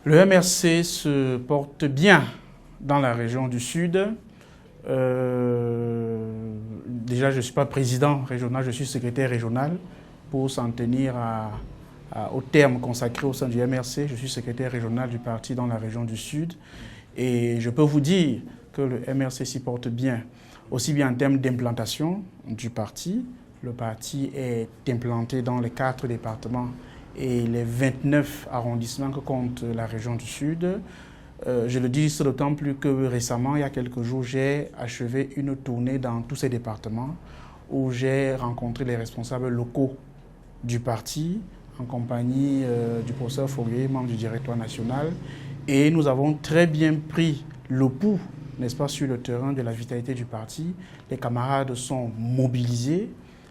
Le MRC se porte bien dans la région du Sud. Déjà, je ne suis pas président régional, je suis secrétaire régional. Pour s'en tenir au terme consacré au sein du MRC, je suis secrétaire régional du parti dans la région du Sud. Et je peux vous dire que le MRC s'y porte bien, aussi bien en termes d'implantation du parti. Le parti est implanté dans les 4 départements et les 29 arrondissements que compte la région du Sud. Je le dis d'autant plus que récemment, il y a quelques jours, j'ai achevé une tournée dans tous ces départements où j'ai rencontré les responsables locaux du parti en compagnie du professeur Foguet, membre du directoire national. Et nous avons très bien pris le pouls, n'est-ce pas, sur le terrain de la vitalité du parti. Les camarades sont mobilisés.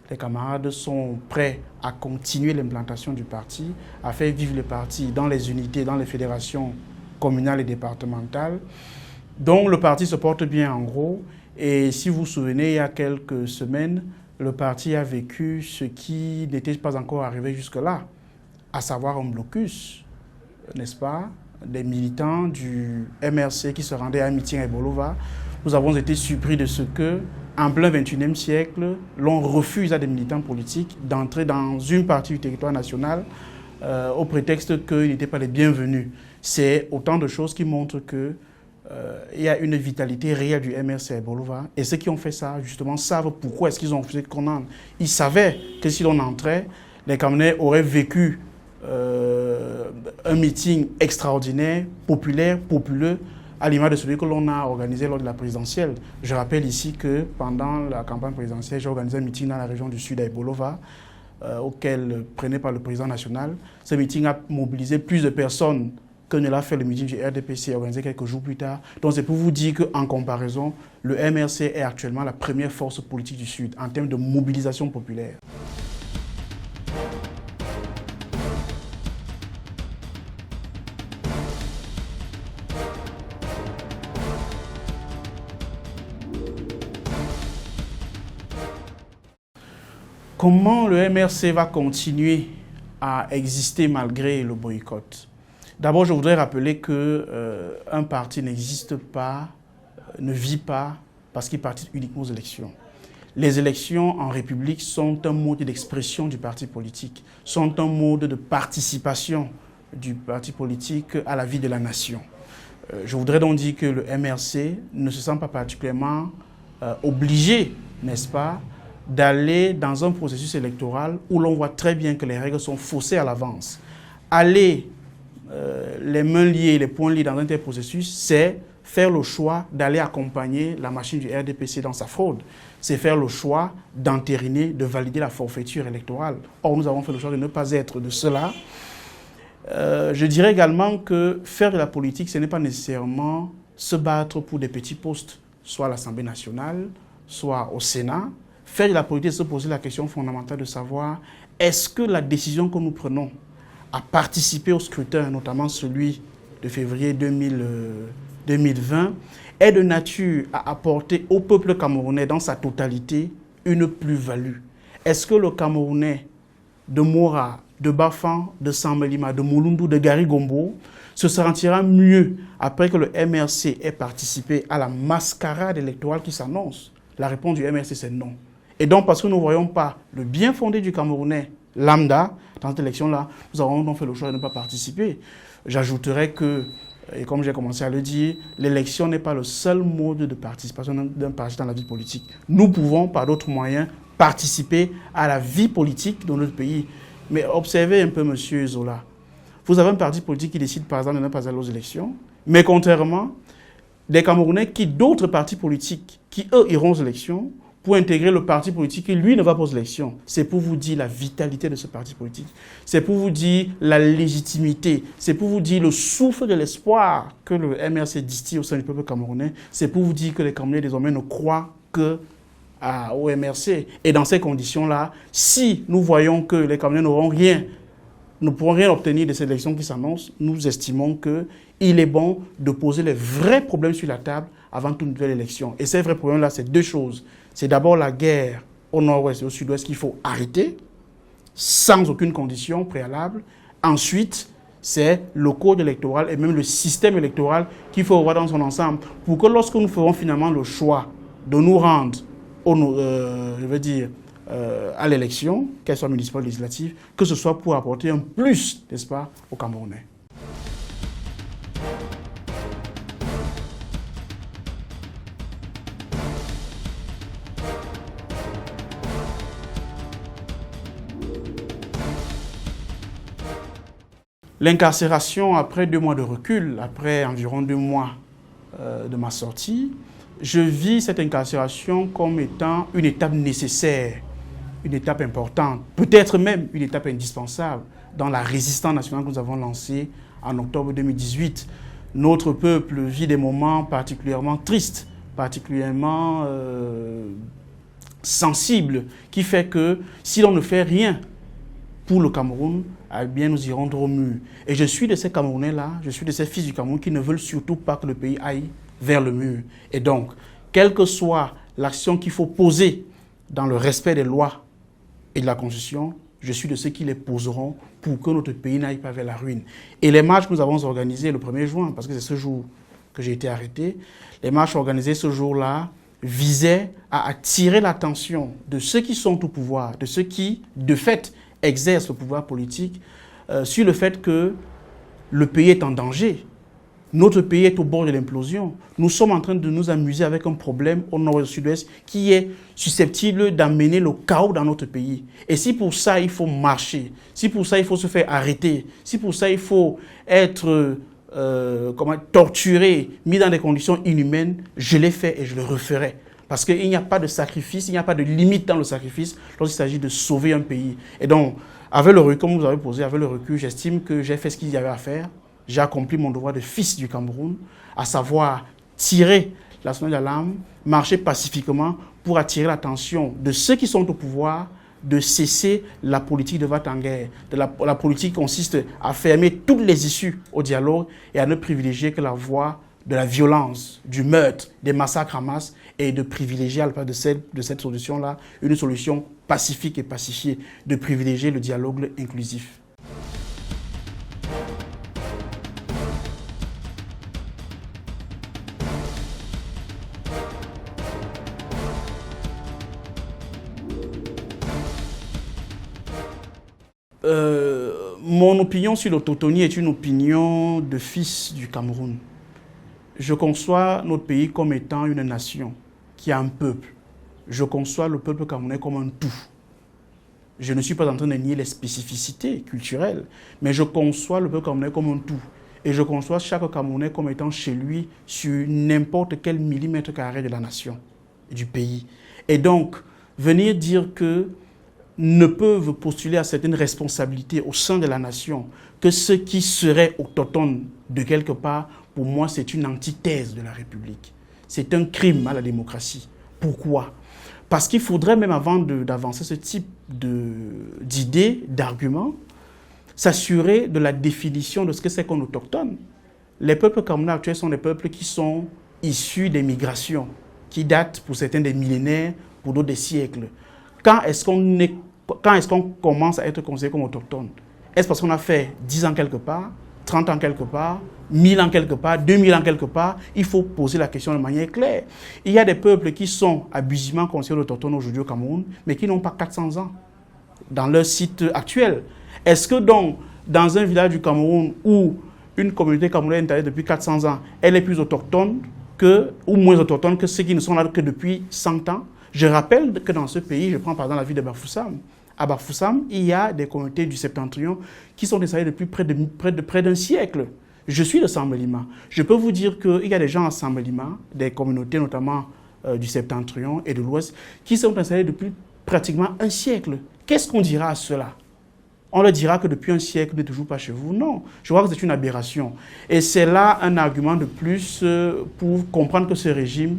Les camarades sont prêts à continuer l'implantation du parti, à faire vivre le parti dans les unités, dans les fédérations communales et départementales. Donc le parti se porte bien en gros. Et si vous vous souvenez, il y a quelques semaines, le parti a vécu ce qui n'était pas encore arrivé jusque-là, à savoir un blocus, n'est-ce pas, des militants du MRC qui se rendaient à un meeting à Ebolova. Nous avons été surpris de ce que, en plein XXIe siècle, l'on refuse à des militants politiques d'entrer dans une partie du territoire national au prétexte qu'ils n'étaient pas les bienvenus. C'est autant de choses qui montrent qu'il y a une vitalité réelle du MRC à Ebolova. Et ceux qui ont fait ça, justement, savent pourquoi est-ce qu'ils ont refusé qu'on entre. Ils savaient que si l'on entrait, les Camerounais auraient vécu un meeting extraordinaire, populaire, populeux, à l'image de celui que l'on a organisé lors de la présidentielle. Je rappelle ici que pendant la campagne présidentielle, j'ai organisé un meeting dans la région du Sud à Ebolova, auquel prenait part le président national. Ce meeting a mobilisé plus de personnes que ne l'a fait le meeting du RDPC organisé quelques jours plus tard. Donc c'est pour vous dire qu'en comparaison, le MRC est actuellement la première force politique du Sud en termes de mobilisation populaire. Comment le MRC va continuer à exister malgré le boycott? D'abord, je voudrais rappeler qu'un parti n'existe pas, ne vit pas, parce qu'il participe uniquement aux élections. Les élections en République sont un mode d'expression du parti politique, sont un mode de participation du parti politique à la vie de la nation. Je voudrais donc dire que le MRC ne se sent pas particulièrement obligé, n'est-ce pas, d'aller dans un processus électoral où l'on voit très bien que les règles sont faussées à l'avance. Aller les mains liées, les poings liés dans un tel processus, c'est faire le choix d'aller accompagner la machine du RDPC dans sa fraude. C'est faire le choix d'entériner, de valider la forfaiture électorale. Or, nous avons fait le choix de ne pas être de cela. Je dirais également que faire de la politique, ce n'est pas nécessairement se battre pour des petits postes, soit à l'Assemblée nationale, soit au Sénat. Faire de la politique, c'est se poser la question fondamentale de savoir est-ce que la décision que nous prenons à participer au scrutin, notamment celui de février 2020, est de nature à apporter au peuple camerounais dans sa totalité une plus-value. Est-ce que le Camerounais de Mora, de Bafan, de Samelima, de Moulundu, de Gari-Gombo se sentira mieux après que le MRC ait participé à la mascarade électorale qui s'annonce? La réponse du MRC, c'est non. Et donc, parce que nous ne voyons pas le bien fondé du Camerounais lambda dans cette élection-là, nous avons donc fait le choix de ne pas participer. J'ajouterais que, et comme j'ai commencé à le dire, l'élection n'est pas le seul mode de participation d'un parti dans la vie politique. Nous pouvons, par d'autres moyens, participer à la vie politique de notre pays. Mais observez un peu, M. Zola. Vous avez un parti politique qui décide, par exemple, de ne pas aller aux élections, mais contrairement, des Camerounais d'autres partis politiques qui, eux, iront aux élections, pour intégrer le parti politique qui, lui, ne va pas aux élections. C'est pour vous dire la vitalité de ce parti politique. C'est pour vous dire la légitimité. C'est pour vous dire le souffle de l'espoir que le MRC distille au sein du peuple camerounais. C'est pour vous dire que les Camerounais, désormais, ne croient que au MRC. Et dans ces conditions-là, si nous voyons que les Camerounais ne pourront rien obtenir de cette élection qui s'annonce, nous estimons qu'il est bon de poser les vrais problèmes sur la table avant toute nouvelle élection. Et ces vrais problèmes-là, c'est deux choses. C'est d'abord la guerre au nord-ouest et au sud-ouest qu'il faut arrêter, sans aucune condition préalable. Ensuite, C'est le code électoral et même le système électoral qu'il faut revoir dans son ensemble pour que lorsque nous ferons finalement le choix de nous rendre à l'élection, qu'elle soit municipale ou législative, que ce soit pour apporter un plus, n'est-ce pas, aux Camerounais. L'incarcération, après 2 mois de recul, après environ 2 mois de ma sortie, je vis cette incarcération comme étant une étape nécessaire, une étape importante, peut-être même une étape indispensable dans la résistance nationale que nous avons lancée en octobre 2018. Notre peuple vit des moments particulièrement tristes, particulièrement sensibles, qui fait que si l'on ne fait rien pour le Cameroun, eh bien nous irons droit au mur. Et je suis de ces Camerounais-là, je suis de ces fils du Cameroun qui ne veulent surtout pas que le pays aille vers le mur. Et donc, quelle que soit l'action qu'il faut poser dans le respect des lois et de la Constitution, je suis de ceux qui les poseront pour que notre pays n'aille pas vers la ruine. Et les marches que nous avons organisées le 1er juin, parce que c'est ce jour que j'ai été arrêté, les marches organisées ce jour-là visaient à attirer l'attention de ceux qui sont au pouvoir, de ceux qui, de fait, exercent le pouvoir politique, sur le fait que le pays est en danger. Notre pays est au bord de l'implosion. Nous sommes en train de nous amuser avec un problème au nord et au sud-ouest qui est susceptible d'amener le chaos dans notre pays. Et si pour ça il faut marcher, si pour ça il faut se faire arrêter, si pour ça il faut être torturé, mis dans des conditions inhumaines, je l'ai fait et je le referai. Parce qu'il n'y a pas de sacrifice, il n'y a pas de limite dans le sacrifice lorsqu'il s'agit de sauver un pays. Et donc, avec le recul, comme vous avez posé, avec le recul, j'estime que j'ai fait ce qu'il y avait à faire. J'ai accompli mon devoir de fils du Cameroun, à savoir tirer la sonnette d'alarme, marcher pacifiquement pour attirer l'attention de ceux qui sont au pouvoir, de cesser la politique de va-t-en-guerre. La politique consiste à fermer toutes les issues au dialogue et à ne privilégier que la voie de la violence, du meurtre, des massacres en masse, et de privilégier, à la place de cette solution-là, une solution pacifique et pacifiée, de privilégier le dialogue inclusif. Mon opinion sur l'autochtonie est une opinion de fils du Cameroun. Je conçois notre pays comme étant une nation qui a un peuple. Je conçois le peuple camerounais comme un tout. Je ne suis pas en train de nier les spécificités culturelles, mais je conçois le peuple camerounais comme un tout. Et je conçois chaque Camerounais comme étant chez lui sur n'importe quel millimètre carré de la nation, du pays. Et donc, venir dire que ne peuvent postuler à certaines responsabilités au sein de la nation que ceux qui seraient autochtones de quelque part, pour moi, c'est une antithèse de la République. C'est un crime à la démocratie. Pourquoi? Parce qu'il faudrait même, avant d'avancer ce type d'idées, d'arguments, s'assurer de la définition de ce que c'est qu'un autochtone. Les peuples camerounais actuels sont des peuples qui sont issus des migrations, qui datent pour certains des millénaires, pour d'autres des siècles. Quand est-ce qu'on commence à être considéré comme autochtone? Est-ce parce qu'on a fait 10 ans quelque part, 30 ans quelque part, 1000 ans quelque part, 2000 ans quelque part? Il faut poser la question de manière claire. Il y a des peuples qui sont abusivement considérés autochtones aujourd'hui au Cameroun, mais qui n'ont pas 400 ans dans leur site actuel. Est-ce que donc, dans un village du Cameroun où une communauté camerounaise est installée depuis 400 ans, elle est plus autochtone ou moins autochtone que ceux qui ne sont là que depuis 100 ans? Je rappelle que dans ce pays, je prends par exemple la ville de Bafoussam. À Bafoussam, il y a des communautés du Septentrion qui sont installées depuis près d'un siècle. Je suis de Sambelima. Je peux vous dire qu'il y a des gens à Sambelima, des communautés notamment du Septentrion et de l'Ouest, qui sont installés depuis pratiquement un siècle. Qu'est-ce qu'on dira à cela? On leur dira que depuis un siècle, vous n'êtes toujours pas chez vous. Non, je crois que c'est une aberration. Et c'est là un argument de plus pour comprendre que ce régime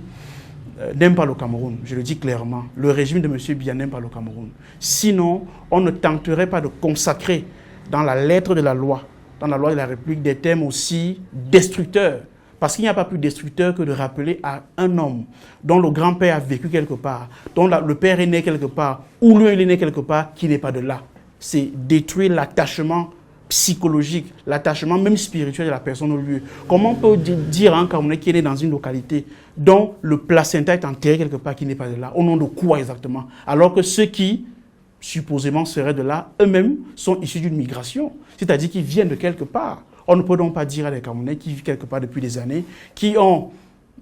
n'aime pas le Cameroun, je le dis clairement. Le régime de M. Biya n'aime pas le Cameroun. Sinon, on ne tenterait pas de consacrer dans la lettre de la loi, dans la loi de la République, des termes aussi destructeurs. Parce qu'il n'y a pas plus destructeur que de rappeler à un homme dont le grand-père a vécu quelque part, dont le père est né quelque part, ou lui il est né quelque part, qui n'est pas de là. C'est détruire l'attachement psychologique, l'attachement même spirituel de la personne au lieu. Comment on peut dire à un Camerounais qui est né dans une localité dont le placenta est enterré quelque part qui n'est pas de là, au nom de quoi exactement? Alors que ceux qui supposément seraient de là, eux-mêmes sont issus d'une migration, c'est-à-dire qu'ils viennent de quelque part. On ne peut donc pas dire à des Camerounais qui vivent quelque part depuis des années, qui ont,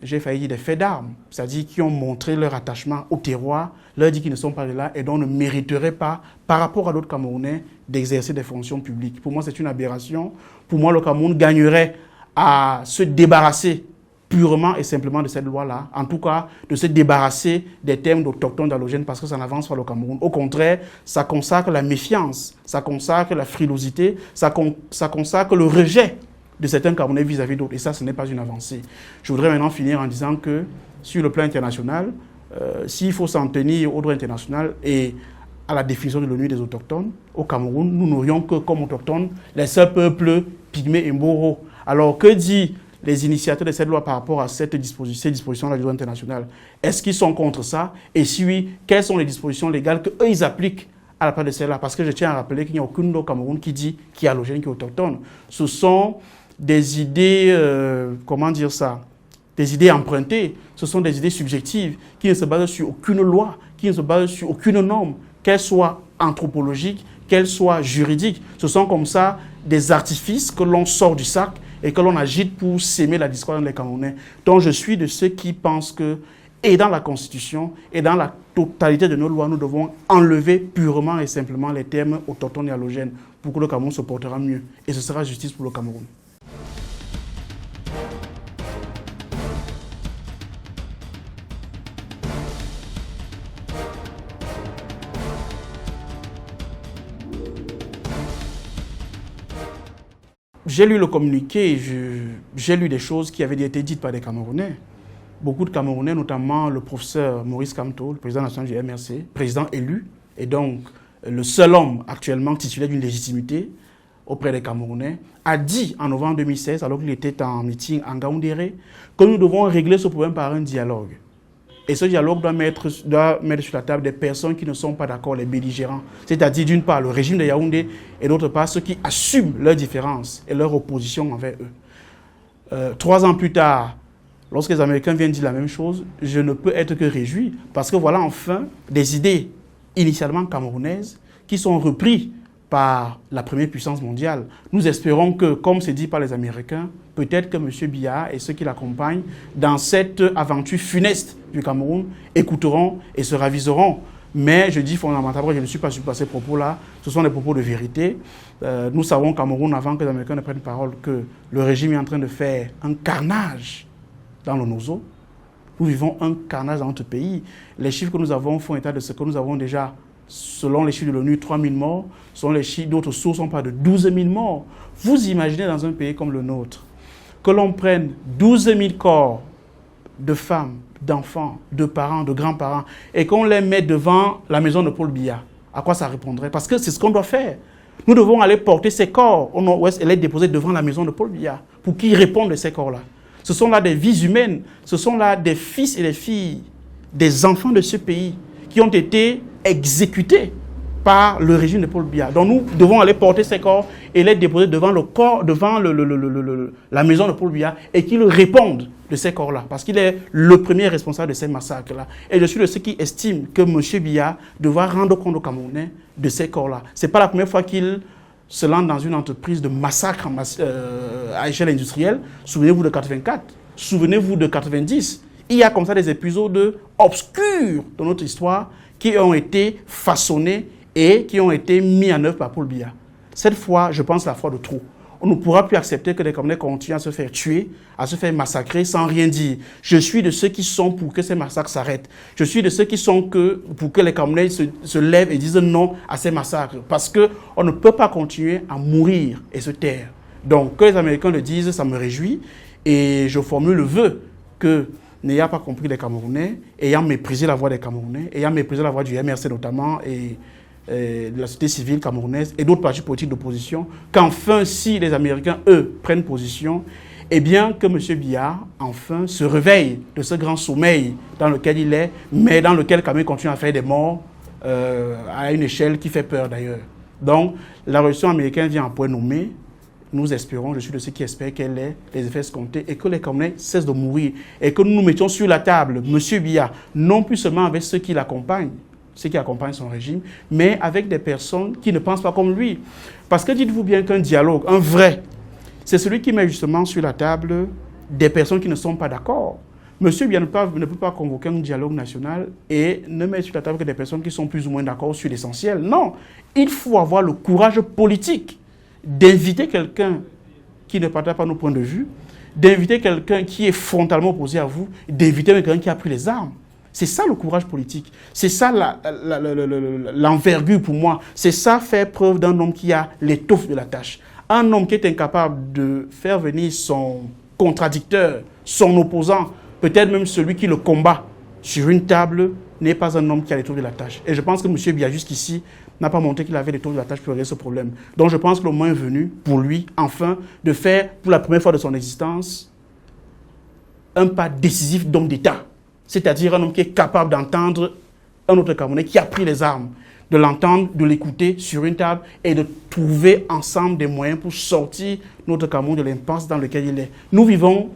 j'ai failli dire, des faits d'armes, c'est-à-dire qui ont montré leur attachement au terroir, leur dit qu'ils ne sont pas de là et donc ne mériteraient pas, par rapport à d'autres Camerounais, d'exercer des fonctions publiques. Pour moi, c'est une aberration. Pour moi, le Cameroun gagnerait à se débarrasser purement et simplement de cette loi-là, en tout cas de se débarrasser des termes d'autochtones d'allogènes parce que ça n'avance pas le Cameroun. Au contraire, ça consacre la méfiance, ça consacre la frilosité, ça consacre le rejet de certains Camerounais vis-à-vis d'autres. Et ça, ce n'est pas une avancée. Je voudrais maintenant finir en disant que sur le plan international, s'il faut s'en tenir au droit international et à la définition de l'ONU des autochtones, au Cameroun, nous n'aurions que comme autochtones les seuls peuples pygmées et mboro. Alors que dit les initiateurs de cette loi par rapport à ces dispositions-là du droit international? Est-ce qu'ils sont contre ça? Et si oui, quelles sont les dispositions légales qu'eux, ils appliquent à la part de celle-là? Parce que je tiens à rappeler qu'il n'y a aucune loi au Cameroun qui dit qui est allogène, qui est autochtone. Ce sont des idées, comment dire ça? Des idées empruntées. Ce sont des idées subjectives qui ne se basent sur aucune loi, qui ne se basent sur aucune norme, qu'elle soit anthropologique, qu'elle soit juridique. Ce sont comme ça des artifices que l'on sort du sac et que l'on agite pour s'aimer la discorde dans les Camerounais. Donc je suis de ceux qui pensent que, et dans la Constitution, et dans la totalité de nos lois, nous devons enlever purement et simplement les termes autochtones et allogènes pour que le Cameroun se portera mieux. Et ce sera justice pour le Cameroun. J'ai lu le communiqué, j'ai lu des choses qui avaient été dites par des Camerounais. Beaucoup de Camerounais, notamment le professeur Maurice Kamto, le président national du MRC, président élu, et donc le seul homme actuellement titulaire d'une légitimité auprès des Camerounais, a dit en novembre 2016, alors qu'il était en meeting en Ngaoundéré, que nous devons régler ce problème par un dialogue. Et ce dialogue doit mettre sur la table des personnes qui ne sont pas d'accord, les belligérants. C'est-à-dire, d'une part, le régime de Yaoundé, et d'autre part, ceux qui assument leurs différences et leur opposition envers eux. 3 ans plus tard, lorsque les Américains viennent dire la même chose, je ne peux être que réjoui, parce que voilà enfin des idées initialement camerounaises qui sont reprises par la première puissance mondiale. Nous espérons que, comme c'est dit par les Américains, peut-être que M. Biya et ceux qui l'accompagnent dans cette aventure funeste du Cameroun écouteront et se raviseront. Mais je dis fondamentalement, je ne suis pas sur ces propos-là, ce sont des propos de vérité. Nous savons au Cameroun, avant que les Américains ne prennent parole, que le régime est en train de faire un carnage dans le Nozo. Nous vivons un carnage dans notre pays. Les chiffres que nous avons font état de ce que nous avons déjà, selon les chiffres de l'ONU, 3 000 morts. Selon les chiffres d'autres sources, on parle de 12 000 morts. Vous imaginez dans un pays comme le nôtre, que l'on prenne 12 000 corps de femmes, d'enfants, de parents, de grands-parents, et qu'on les mette devant la maison de Paul Biya. À quoi ça répondrait? Parce que c'est ce qu'on doit faire. Nous devons aller porter ces corps au nord-ouest et les déposer devant la maison de Paul Biya pour qu'ils répondent de ces corps-là. Ce sont là des vies humaines, ce sont là des fils et des filles, des enfants de ce pays qui ont été exécutés par le régime de Paul Biya. Donc nous devons aller porter ces corps et les déposer devant la maison de Paul Biya et qu'ils répondent de ces corps-là, parce qu'il est le premier responsable de ces massacres-là. Et je suis de ceux qui estiment que M. Biya devra rendre compte aux Camerounais de ces corps-là. Ce n'est pas la première fois qu'il se lance dans une entreprise de massacre à échelle industrielle. Souvenez-vous de 84, souvenez-vous de 90. Il y a comme ça des épisodes obscurs de notre histoire qui ont été façonnés et qui ont été mis en œuvre par Paul Biya. Cette fois, je pense, la fois de trop. On ne pourra plus accepter que les Camerounais continuent à se faire tuer, à se faire massacrer sans rien dire. Je suis de ceux qui sont pour que ces massacres s'arrêtent. Je suis de ceux qui sont pour que les Camerounais se lèvent et disent non à ces massacres. Parce qu'on ne peut pas continuer à mourir et se taire. Donc, que les Américains le disent, ça me réjouit. Et je formule le vœu que, n'ayant pas compris les Camerounais, ayant méprisé la voix des Camerounais, ayant méprisé la voix du MRC notamment, et de la société civile camerounaise et d'autres partis politiques d'opposition, qu'enfin, si les Américains, eux, prennent position, eh bien que M. Biya, enfin, se réveille de ce grand sommeil dans lequel il est, mais dans lequel Cameroun continue à faire des morts à une échelle qui fait peur d'ailleurs. Donc, la résolution américaine vient en point nommé. Nous espérons, je suis de ceux qui espèrent qu'elle ait les effets escomptés et que les Camerounais cessent de mourir et que nous nous mettions sur la table, M. Biya, non plus seulement avec ceux qui l'accompagnent, ceux qui accompagnent son régime, mais avec des personnes qui ne pensent pas comme lui. Parce que dites-vous bien qu'un dialogue, un vrai, c'est celui qui met justement sur la table des personnes qui ne sont pas d'accord. Monsieur Biya ne peut pas convoquer un dialogue national et ne mettre sur la table que des personnes qui sont plus ou moins d'accord sur l'essentiel. Non, il faut avoir le courage politique d'inviter quelqu'un qui ne partage pas nos points de vue, d'inviter quelqu'un qui est frontalement opposé à vous, d'inviter quelqu'un qui a pris les armes. C'est ça le courage politique. C'est ça l'envergure pour moi. C'est ça faire preuve d'un homme qui a l'étoffe de la tâche. Un homme qui est incapable de faire venir son contradicteur, son opposant, peut-être même celui qui le combat sur une table, n'est pas un homme qui a l'étoffe de la tâche. Et je pense que M. Biya, jusqu'ici, n'a pas montré qu'il avait l'étoffe de la tâche pour régler ce problème. Donc je pense que le moment est venu pour lui, enfin, de faire, pour la première fois de son existence, un pas décisif d'homme d'État. C'est-à-dire un homme qui est capable d'entendre un autre Camerounais qui a pris les armes, de l'entendre, de l'écouter sur une table et de trouver ensemble des moyens pour sortir notre Cameroun de l'impasse dans laquelle il est. Nous vivons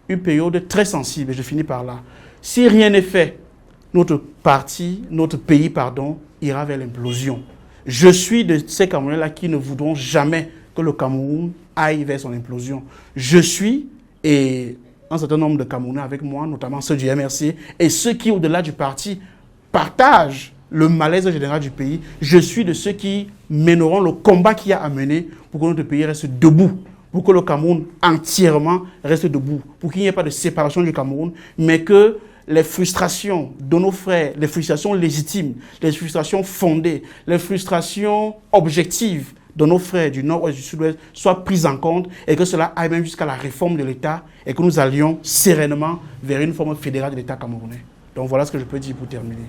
une période très sensible, et je finis par là. Si rien n'est fait, notre pays, ira vers l'implosion. Je suis de ces Camerounais-là qui ne voudront jamais que le Cameroun aille vers son implosion. Je suis, et un certain nombre de Camerounais avec moi, notamment ceux du MRC, et ceux qui, au-delà du parti, partagent le malaise général du pays, je suis de ceux qui mèneront le combat qu'il y a à mener pour que notre pays reste debout, pour que le Cameroun entièrement reste debout, pour qu'il n'y ait pas de séparation du Cameroun, mais que les frustrations de nos frères, les frustrations légitimes, les frustrations fondées, les frustrations objectives de nos frères du Nord-Ouest, du Sud-Ouest soient prises en compte et que cela aille même jusqu'à la réforme de l'État et que nous allions sereinement vers une forme fédérale de l'État camerounais. Donc voilà ce que je peux dire pour terminer.